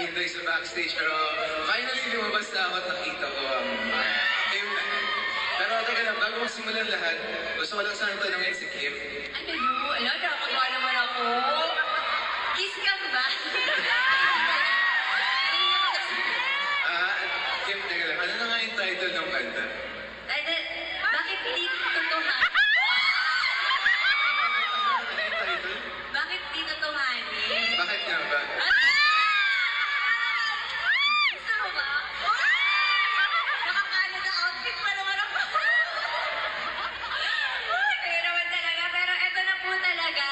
naghihintay sa backstage, pero finally lumabas na ako at nakita ko ang kayong lahat. Pero teka lang, bago simulan lahat, gusto ko lang sana tanungin si Kim. Ano yun? Ano? Nakakagawa naman ako. Kiss ka ba? Kim, teka lang, ano na nga yung title ng kanta? Bakit di totohanin? Ano yung title? Bakit di totohanin? Bakit nga ba? Gusto mo ba? Nakakano na outfit pa naman ako. Kaya naman talaga. Pero eto na po talaga.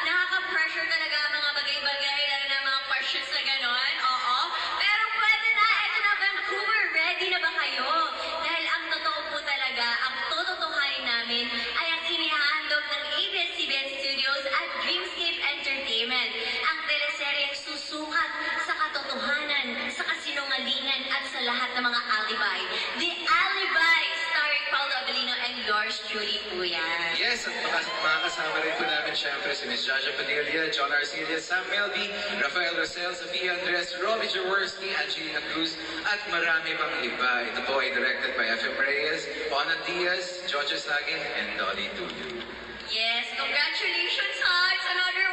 Nakaka-pressure talaga ang mga bagay-bagay. Lalo na mga questions na gano'n. Oo. Pero pwede na. Eto na, Vancouver. Ready na ba kayo? Dahil ang totoo po talaga, ang tototohanin namin ay ang inihahandog ng ABS-CBN Studios at Dreamscape Entertainment. Ang teleseryeng susukat sa katotohanan, sa kasinungalingan at sa lahat ng mga alibi. The Alibi, starring Paolo Abelino and yours truly po yan. Yes, at makakasama rin po namin syempre si Ms. Jaja Padilla, John Arcilla, Sam Melby, Rafael Rosel, Sofia Andres, Robbie Jaworski, Angelina Cruz, at marami pang iba. Ito po ay directed by F.M. Reyes, Ona Diaz, Jojo Sagin, and Dolly Tulio. Yes, congratulations, ha! It's another